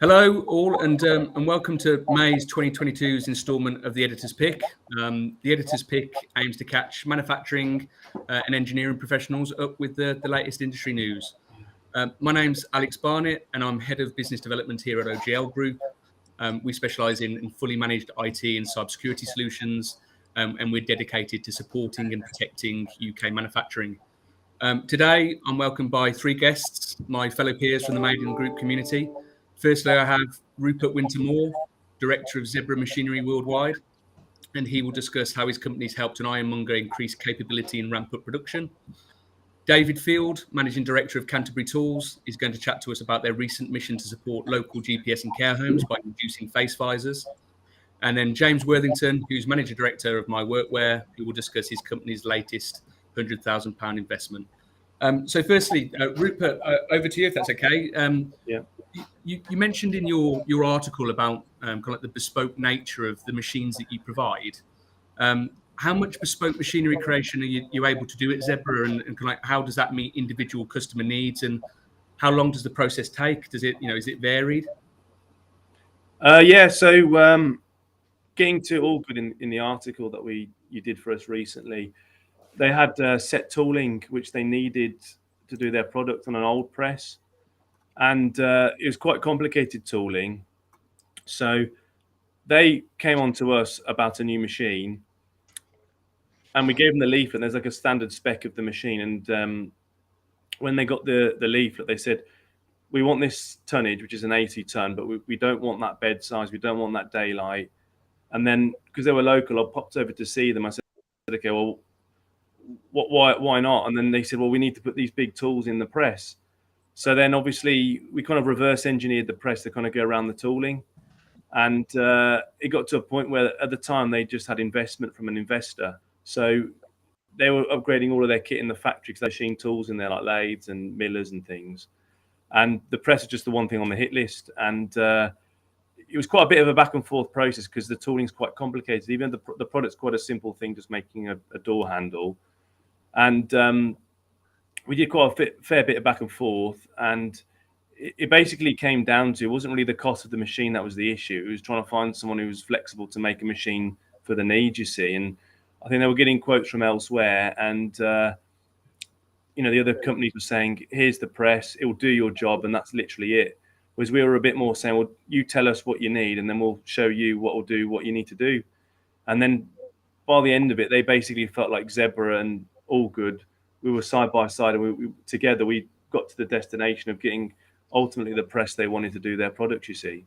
Hello, all, and welcome to May's 2022's instalment of the Editor's Pick. The Editor's Pick aims to catch manufacturing and engineering professionals up with the latest industry news. My name's Alex Barnett, and I'm Head of Business Development here at OGL Group. We specialise in fully managed IT and cybersecurity solutions, and we're dedicated to supporting and protecting UK manufacturing. Today, I'm welcomed by three guests, my fellow peers from the Maiden Group community. Firstly, I have Rupert Wintermore, Director of Zebra Machinery Worldwide, and he will discuss how his company's helped an ironmonger increase capability and ramp up production. David Field, Managing Director of Canterbury Tools, is going to chat to us about their recent mission to support local GPS and care homes by reducing face visors. And then James Worthington, who's Managing Director of My Workwear, who will discuss his company's latest £100,000 investment. So firstly, Rupert, over to you, if that's okay. Yeah. You mentioned in your article about kind of like the bespoke nature of the machines that you provide. How much bespoke machinery creation are you able to do at Zebra, and kind of like how does that meet individual customer needs, and how long does the process take? Does it, is it varied? So getting to all good in the article that you did for us recently, they had set tooling which they needed to do their product on an old press, and it was quite complicated tooling. So they came on to us about a new machine, and we gave them the leaflet. There's like a standard spec of the machine, and when they got the leaflet, they said, we want this tonnage, which is an 80 ton, but we don't want that bed size, we don't want that daylight. And then, because they were local, I popped over to see them. I said, okay, well, why not? And then they said, well, we need to put these big tools in the press. So then obviously we kind of reverse engineered the press to kind of go around the tooling. And it got to a point where at the time they just had investment from an investor. So they were upgrading all of their kit in the factory because they had machine tools in there like lathes and millers and things. And the press is just the one thing on the hit list. And it was quite a bit of a back and forth process because the tooling's quite complicated. Even the product's quite a simple thing, just making a door handle. And we did quite a fair bit of back and forth. And it basically came down to, it wasn't really the cost of the machine that was the issue. It was trying to find someone who was flexible to make a machine for the needs, you see. And I think they were getting quotes from elsewhere. And the other companies were saying, here's the press, it will do your job, and that's literally it. Whereas we were a bit more saying, well, you tell us what you need, and then we'll show you what will do what you need to do. And then by the end of it, they basically felt like Zebra and All Good. We were side by side, and we together we got to the destination of getting ultimately the press they wanted to do their product, you see.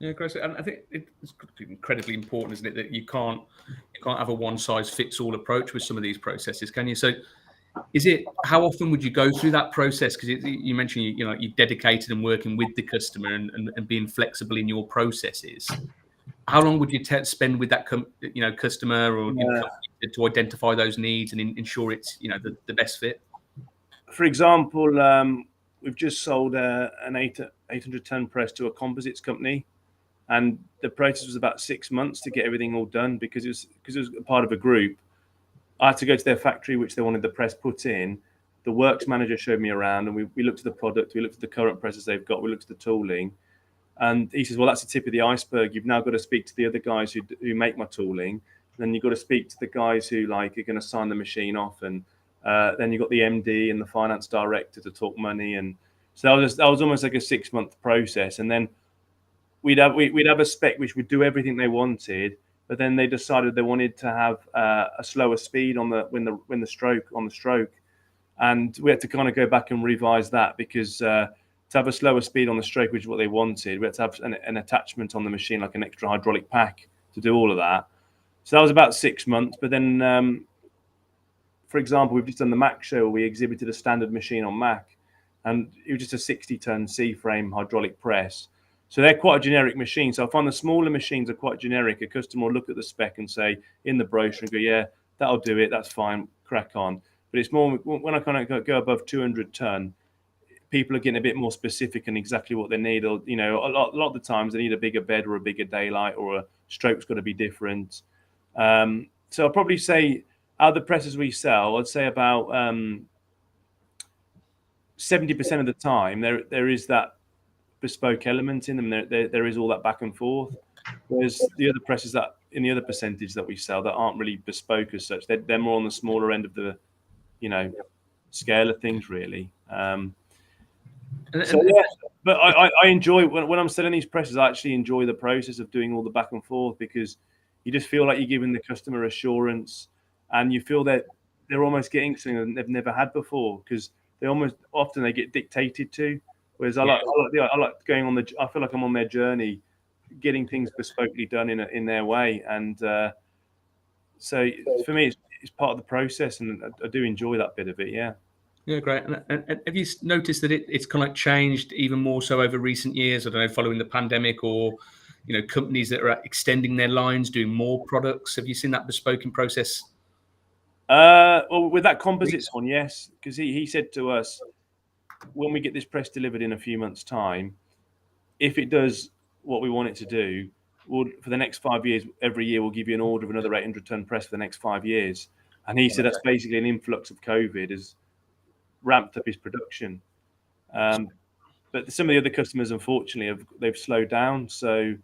Yeah, Chris, and I think it's incredibly important, isn't it, that you can't have a one size fits all approach with some of these processes, can you? So how often would you go through that process? Because you mentioned you're dedicated and working with the customer and being flexible in your processes. How long would you spend with that customer or to identify those needs and ensure it's the best fit? For example, we've just sold an 800-ton press to a composites company, and the process was about 6 months to get everything all done because it was a part of a group. I had to go to their factory, which they wanted the press put in. The works manager showed me around, and we looked at the product, we looked at the current presses they've got, we looked at the tooling. And he says, well, that's the tip of the iceberg. You've now got to speak to the other guys who make my tooling. Then you've got to speak to the guys who are going to sign the machine off. And then you've got the MD and the finance director to talk money. And so that was almost like a 6-month process. And then we'd have a spec which would do everything they wanted. But then they decided they wanted to have a slower speed on the stroke, and we had to kind of go back and revise that because to have a slower speed on the stroke, which is what they wanted, we had to have an attachment on the machine, like an extra hydraulic pack, to do all of that. So that was about 6 months. But then, for example, we've just done the Mac show where we exhibited a standard machine on Mac, and it was just a 60-ton C-frame hydraulic press. So they're quite a generic machine. So I find the smaller machines are quite generic. A customer will look at the spec and say in the brochure and go, yeah, that'll do it. That's fine. Crack on. But it's more when I kind of go above 200 ton, people are getting a bit more specific and exactly what they need. Or, a lot of the times they need a bigger bed or a bigger daylight, or a stroke's got to be different. So I'll probably say out of the presses we sell, I'd say about 70% of the time there is that bespoke element in them. There is all that back and forth. Whereas the other presses that in the other percentage that we sell that aren't really bespoke as such, they're more on the smaller end of the, scale of things really. So yeah, but I enjoy when I'm selling these presses. I actually enjoy the process of doing all the back and forth, because you just feel like you're giving the customer assurance, and you feel that they're almost getting something that they've never had before, because they get dictated to. Whereas I like going on I feel like I'm on their journey, getting things bespokely done in their way, and so for me it's part of the process, and I do enjoy that bit of it. Yeah. Yeah, great. And have you noticed that it's kind of like changed even more so over recent years? I don't know, following the pandemic, or companies that are extending their lines, doing more products. Have you seen that bespoking process? Well, with that composites one, yes, because he said to us, when we get this press delivered in a few months' time, if it does what we want it to do, for the next 5 years, every year we'll give you an order of another 800-ton press for the next 5 years. And he said that's basically an influx of COVID has ramped up his production. But some of the other customers, unfortunately, they've slowed down. So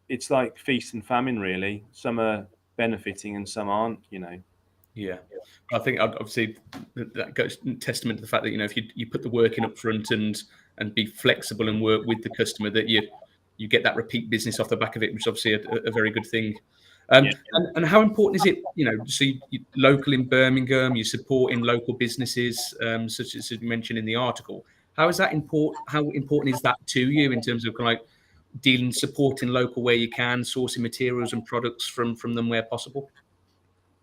it's like feast and famine, really. Some are benefiting and some aren't, Yeah, I think obviously that goes testament to the fact that if you put the work in up front and be flexible and work with the customer, that you get that repeat business off the back of it, which is obviously a very good thing. And how important is it? So you local in Birmingham, you're supporting local businesses, such as you mentioned in the article. How is that important? How important is that to you in terms of supporting local where you can, sourcing materials and products from them where possible?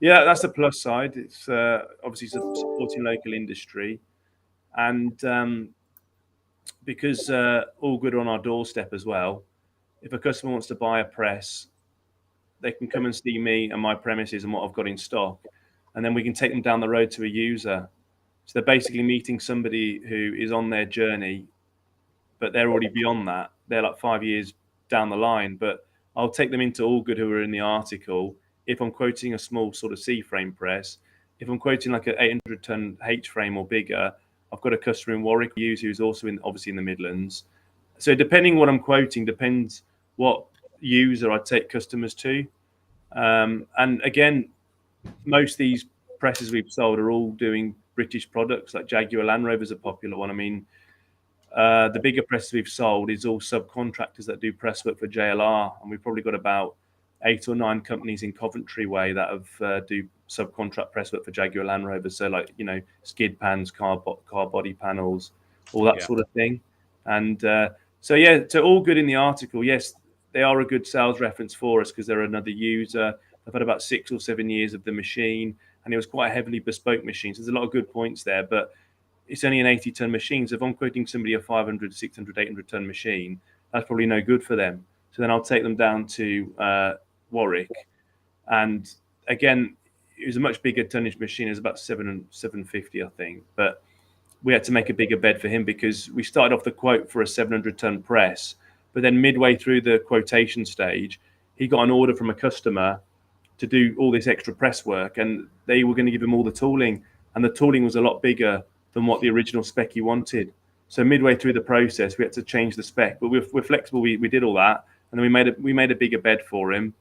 Yeah, that's the plus side. It's obviously supporting local industry, and because all good on our doorstep as well. If a customer wants to buy a press, they can come and see me and my premises and what I've got in stock, and then we can take them down the road to a user. So they're basically meeting somebody who is on their journey, but they're already beyond that. They're like 5 years down the line, but I'll take them into All Good, who are in the article. If I'm quoting a small sort of C-frame press, if I'm quoting like an 800-ton H-frame or bigger, I've got a customer in Warwick who's also obviously in the Midlands. So depending what I'm quoting, depends what user I take customers to. And again, most of these presses we've sold are all doing British products, like Jaguar Land Rover's a popular one. I mean, the bigger presses we've sold is all subcontractors that do press work for JLR, and we've probably got about 8 or 9 companies in Coventry way that have do subcontract press work for Jaguar Land Rover. So like skid pans, car body panels, all that sort of thing. And so all good in the article. Yes, they are a good sales reference for us because they're another user. They've had about 6 or 7 years of the machine, and it was quite a heavily bespoke machine. So there's a lot of good points there, but it's only an 80-ton machine. So if I'm quoting somebody a 500, 600, 800-ton machine, that's probably no good for them. So then I'll take them down to Warwick, and again, it was a much bigger tonnage machine. It was about 750, I think, but we had to make a bigger bed for him because we started off the quote for a 700-ton press, but then midway through the quotation stage, he got an order from a customer to do all this extra press work, and they were going to give him all the tooling, and the tooling was a lot bigger than what the original spec he wanted. So midway through the process, we had to change the spec, but we're flexible. We did all that, and then we made a bigger bed for him,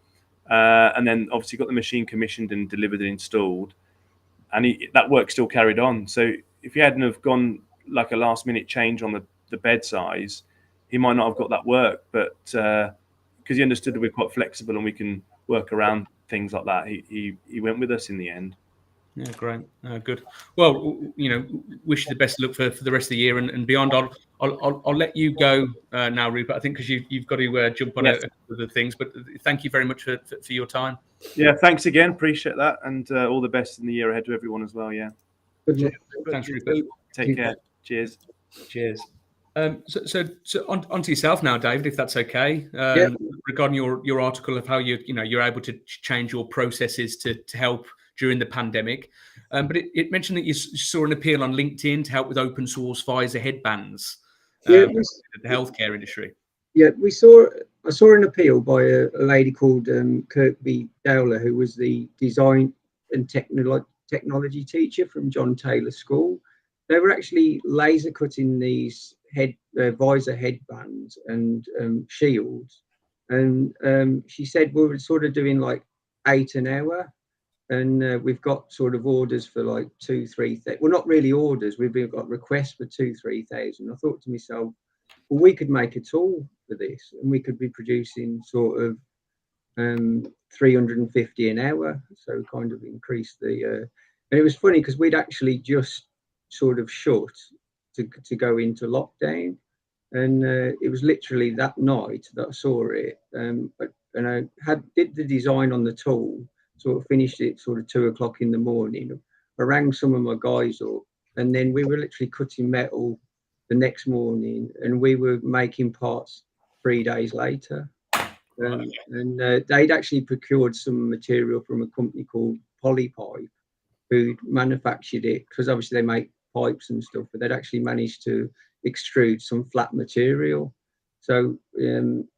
and then obviously got the machine commissioned and delivered and installed, and that work still carried on. So if he hadn't have gone like a last minute change on the bed size, he might not have got that work. But because he understood that we're quite flexible and we can work around things like that, he went with us in the end. Yeah, great. Good. Well, wish you the best of luck for the rest of the year and beyond. I'll let you go now, Rupert. I think because you've got to jump on a couple of the things. But thank you very much for your time. Yeah, thanks again. Appreciate that, and all the best in the year ahead to everyone as well. Yeah. Thanks, Rupert. Take care. Cheers. Cheers. So on to yourself now, David, if that's okay. Regarding your article of how you're able to change your processes to help during the pandemic, but it mentioned that you saw an appeal on LinkedIn to help with open source Pfizer headbands in the healthcare industry. Yeah, I saw an appeal by a lady called Kirkby Dowler, who was the design and technology teacher from John Taylor School. They were actually laser cutting these visor headbands and shields. And she said we were sort of doing like 8 an hour. And we've got sort of orders for like 2,000-3,000. Well, not really orders. We've got requests for 2,000-3,000. I thought to myself, well, we could make a tool for this, and we could be producing sort of 350 an hour. So kind of increase the. And it was funny because we'd actually just sort of shut to go into lockdown, and it was literally that night that I saw it. And I did the design on the tool. Sort of finished it sort of 2 o'clock in the morning. I rang some of my guys up, and then we were literally cutting metal the next morning, and we were making parts 3 days later. And they'd actually procured some material from a company called Polypipe, who manufactured it, because obviously they make pipes and stuff, but they'd actually managed to extrude some flat material. So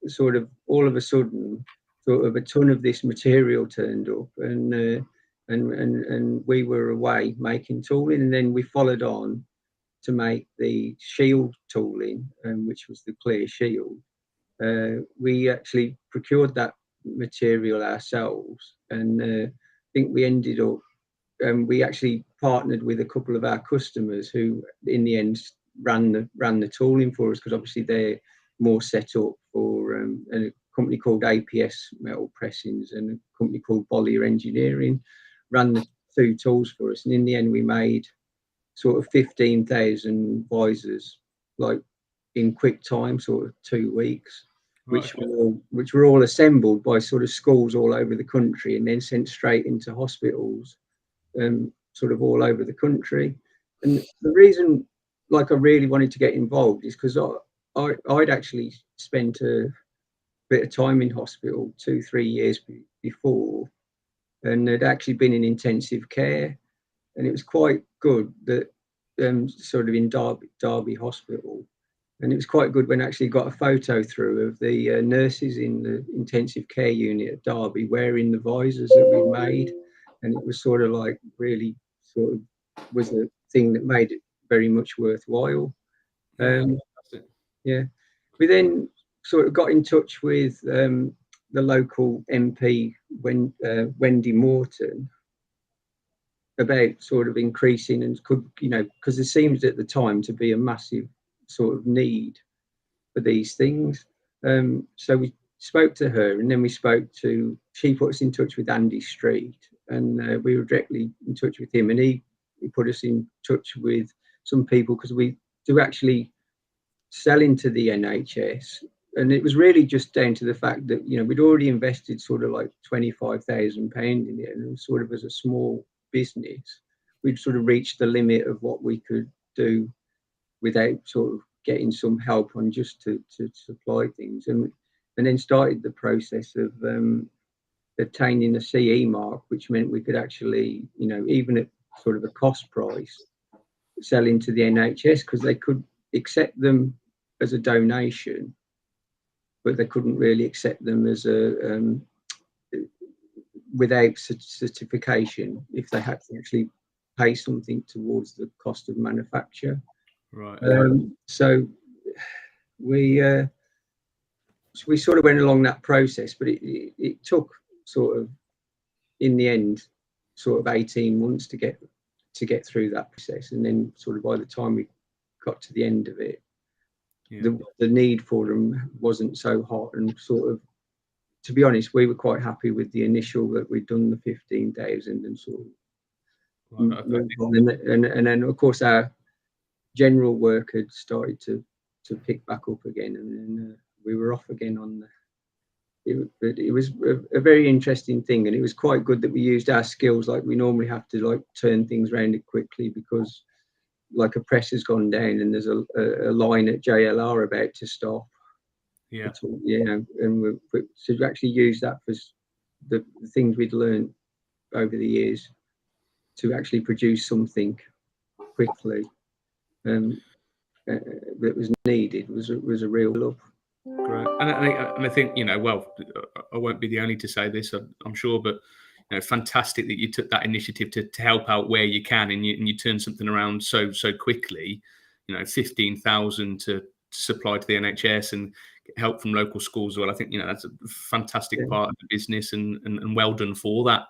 sort of all of a sudden, sort of a ton of this material turned up, and we were away making tooling, and then we followed on to make the shield tooling, which was the clear shield. We actually procured that material ourselves, and I think we ended up. We actually partnered with a couple of our customers who, in the end, ran the tooling for us, because obviously they're more set up for a company called APS Metal Pressings and a company called Bollier Engineering ran the 2 tools for us, and in the end we made sort of 15,000 visors, like in quick time, sort of 2 weeks, which were all assembled by sort of schools all over the country and then sent straight into hospitals, sort of all over the country. And the reason, like, I really wanted to get involved is because I'd actually spent a bit of time in hospital 2-3 years before, and had actually been in intensive care, and it was quite good that sort of in Derby Hospital, and it was quite good when I actually got a photo through of the nurses in the intensive care unit at Derby wearing the visors that we made, and it was sort of like really sort of was a thing that made it very much worthwhile. Yeah, we then sort of got in touch with the local MP, Wendy Morton, about sort of increasing and because there seems at the time to be a massive sort of need for these things. So we spoke to her, and then she put us in touch with Andy Street, and we were directly in touch with him, and he put us in touch with some people, because we do actually sell into the NHS. And it was really just down to the fact that, we'd already invested sort of like £25,000 in it, and it was sort of, as a small business, we'd sort of reached the limit of what we could do without sort of getting some help on just to supply things, and then started the process of obtaining a CE mark, which meant we could actually, even at sort of a cost price, sell into the NHS, because they could accept them as a donation, but they couldn't really accept them as a without certification, if they had to actually pay something towards the cost of manufacture. Right. So we sort of went along that process, but it took sort of, in the end, sort of 18 months to get through that process, and then sort of by the time we got to the end of it, the need for them wasn't so hot, and sort of, to be honest, we were quite happy with the initial that we'd done the 15,000, and sort of moved on. And then of course our general work had started to pick back up again, and then we were off again on it was a very interesting thing, and it was quite good that we used our skills. Like, we normally have to like turn things around it quickly, because like a press has gone down and there's a line at JLR about to stop. And to actually use that for the things we'd learned over the years to actually produce something quickly that was needed was a real love. Great. And I think, well, I won't be the only to say this, I'm sure, but fantastic that you took that initiative to help out where you can, and you turn something around so quickly. 15,000 to supply to the NHS and get help from local schools as well. I think that's a fantastic part of the business, and well done for that.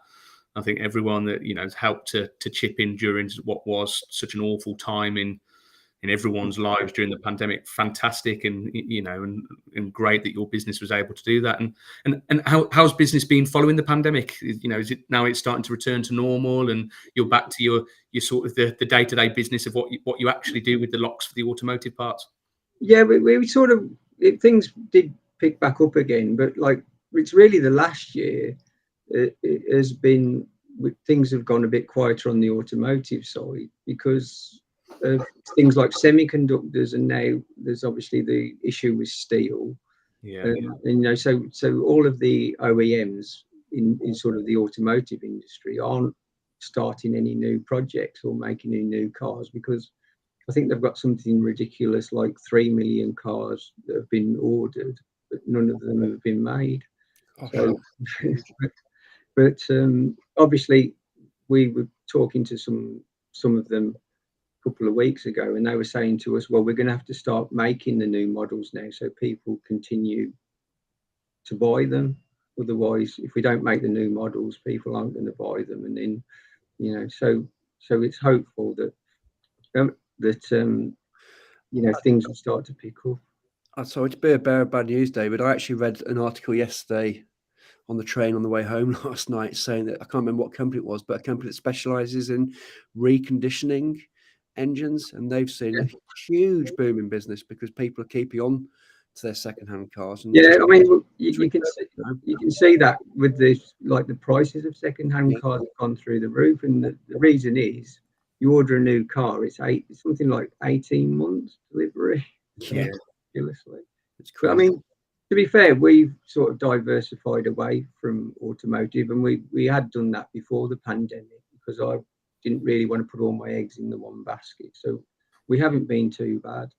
I think everyone that has helped to chip in during what was such an awful time in everyone's lives during the pandemic, fantastic, and and great that your business was able to do that. And how's business been following the pandemic? Is it now it's starting to return to normal, and you're back to your sort of the day-to-day business of what you actually do with the locks for the automotive parts? Yeah, we sort of things did pick back up again, but it's really the last year it has been, things have gone a bit quieter on the automotive side because of things like semiconductors, and now there's obviously the issue with steel. And so all of the OEMs in sort of the automotive industry aren't starting any new projects or making any new cars, because I think they've got something ridiculous like 3 million cars that have been ordered, but none of them have been made. So, but obviously, we were talking to some of them a couple of weeks ago, and they were saying to us, well, we're going to have to start making the new models now so people continue to buy them. Otherwise, if we don't make the new models, people aren't going to buy them. And then, so it's hopeful that things will start to pick up. Sorry to be a bearer of bad news, David. I actually read an article yesterday on the train on the way home last night saying that, I can't remember what company it was, but a company that specializes in reconditioning engines, and they've seen a huge boom in business because people are keeping on to their second-hand cars. And I mean, you can see that with the prices of second-hand cars have gone through the roof, and the reason is you order a new car, it's something like 18 months delivery. Yeah, Ridiculously. it's crazy. But I mean, to be fair, we've sort of diversified away from automotive, and we had done that before the pandemic because I didn't really want to put all my eggs in the one basket. So we haven't been too bad,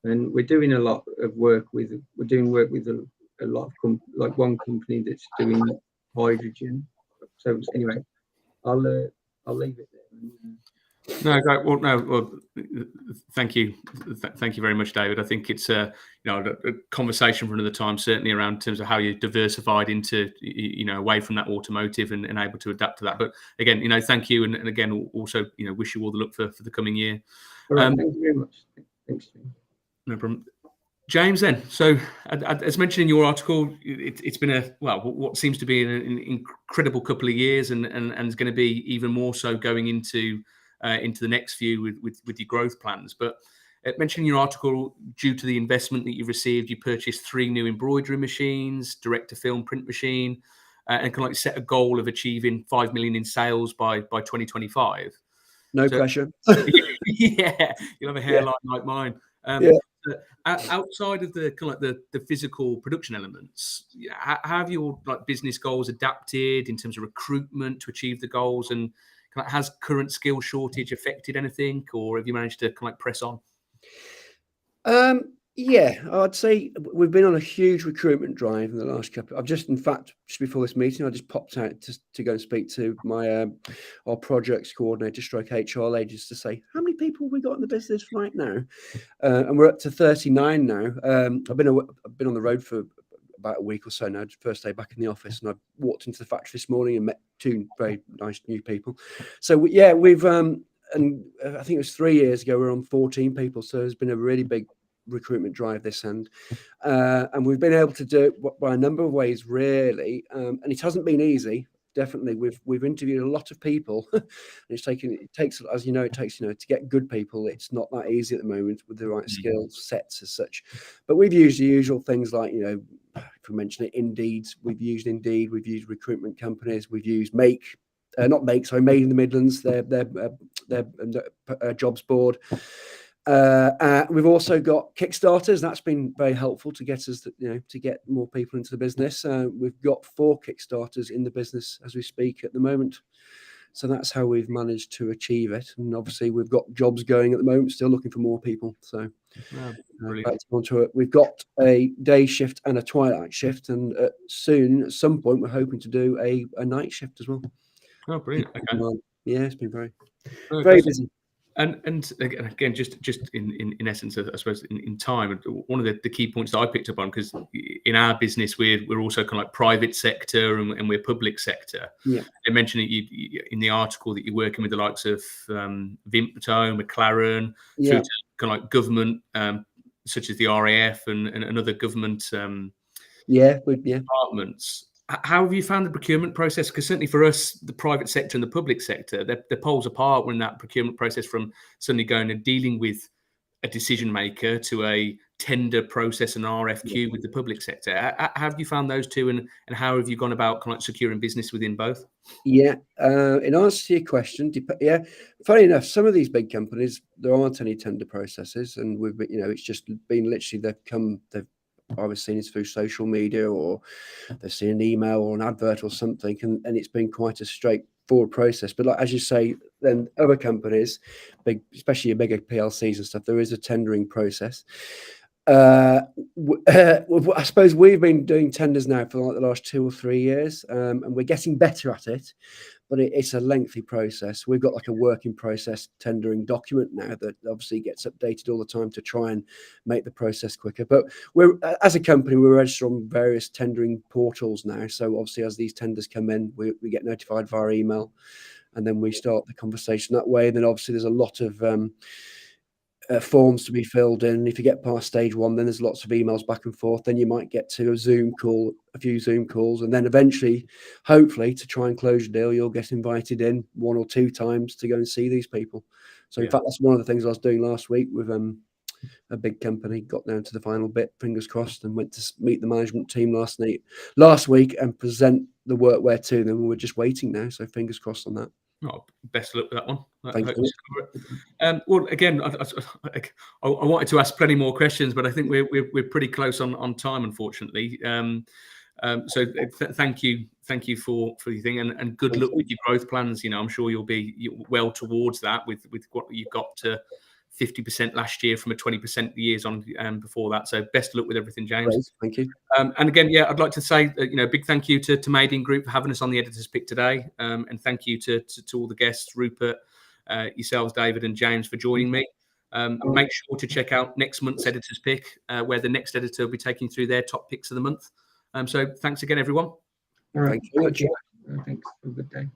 and we're doing a lot of work with a lot of like one company that's doing hydrogen. So anyway, I'll leave it there. No, great. Well, thank you. Thank you very much, David. I think it's a conversation for another time, certainly around in terms of how you diversified into, away from that automotive and able to adapt to that. But again, thank you. And again, also, wish you all the luck for the coming year. All right, thank you very much. Thanks. No problem. James, then, so as mentioned in your article, it's been what seems to be an incredible couple of years, and is going to be even more so going into the next few with your growth plans. But mentioning in your article, due to the investment that you've received, you purchased 3 new embroidery machines, direct-to-film print machine, and kind of set a goal of achieving 5 million in sales by 2025. No pressure. Yeah, you'll have a hairline like mine. Outside of the kind of the physical production elements, how have your business goals adapted in terms of recruitment to achieve the goals, and has current skill shortage affected anything, or have you managed to kind of press on? Yeah, I'd say we've been on a huge recruitment drive in the last couple. Just before this meeting, I just popped out to go and speak to my our projects coordinator, stroke HR lady, just to say how many people have we got in the business right now, and we're up to 39 now. I've been on the road for about a week or so now. First day back in the office, and I walked into the factory this morning and met 2 very nice new people. So we've and I think it was 3 years ago we were on 14 people. So there's been a really big recruitment drive this end, and we've been able to do it by a number of ways, really, and it hasn't been easy. Definitely, we've interviewed a lot of people. It takes, as you know, to get good people. It's not that easy at the moment with the right skill sets as such. But we've used the usual things like, if we mention it, Indeed. We've used recruitment companies. We've used Made in the Midlands. Their jobs board. We've also got Kickstarters. That's been very helpful to get us, to get more people into the business. We've got 4 Kickstarters in the business as we speak at the moment. So that's how we've managed to achieve it. And obviously we've got jobs going at the moment, still looking for more people. So we've got a day shift and a twilight shift, and soon, at some point, we're hoping to do a night shift as well. Oh, brilliant. Okay. Yeah, it's been very very busy. And again, just in essence, I suppose in time, one of the key points that I picked up on, because in our business we're also kind of like private sector and we're public sector. Yeah. They mentioned that you in the article that you're working with the likes of Vimto, McLaren, through to kind of like government, such as the RAF and other government departments. How have you found the procurement process? Because certainly for us, the private sector and the public sector, they're poles apart when that procurement process from suddenly going and dealing with a decision maker to a tender process and RFQ with the public sector. How have you found those two, and how have you gone about kind of like securing business within both? Yeah, in answer to your question, funny enough, some of these big companies, there aren't any tender processes, and we've been, it's just been literally they've either seen it through social media or they've seen an email or an advert or something, and it's been quite a straightforward process. But like as you say, then other companies, especially your bigger PLCs and stuff, there is a tendering process. I suppose we've been doing tenders now for like the last 2 or 3 years, and we're getting better at it, but it's a lengthy process. We've got like a work in process tendering document now that obviously gets updated all the time to try and make the process quicker. But as a company, we're registered on various tendering portals now. So obviously as these tenders come in, we get notified via email, and then we start the conversation that way. And then obviously there's a lot of forms to be filled in. If you get past stage 1, then there's lots of emails back and forth. Then you might get to a few Zoom calls, and then eventually, hopefully, to try and close your deal, you'll get invited in 1 or 2 times to go and see these people. So in fact, that's one of the things I was doing last week with a big company. Got down to the final bit, fingers crossed, and went to meet the management team last week and present the workwear to them. And we're just waiting now, so fingers crossed on that. Oh, best of luck with that one. Thank you. Well, again, I wanted to ask plenty more questions, but I think we're pretty close on time, unfortunately. So thank you for your thing, and good luck with your growth plans. I'm sure you'll be well towards that with what you've got to 50% last year from a 20% the years on before that. So best of luck with everything, James. Great, thank you. And again, I'd like to say big thank you to Made In Group for having us on the Editor's Pick today, and thank you to all the guests, Rupert, yourselves, David and James, for joining me. Make sure to check out next month's Editor's Pick, where the next editor will be taking through their top picks of the month. So thanks again, everyone. All right. Thank you very much. Thanks. Have a good day.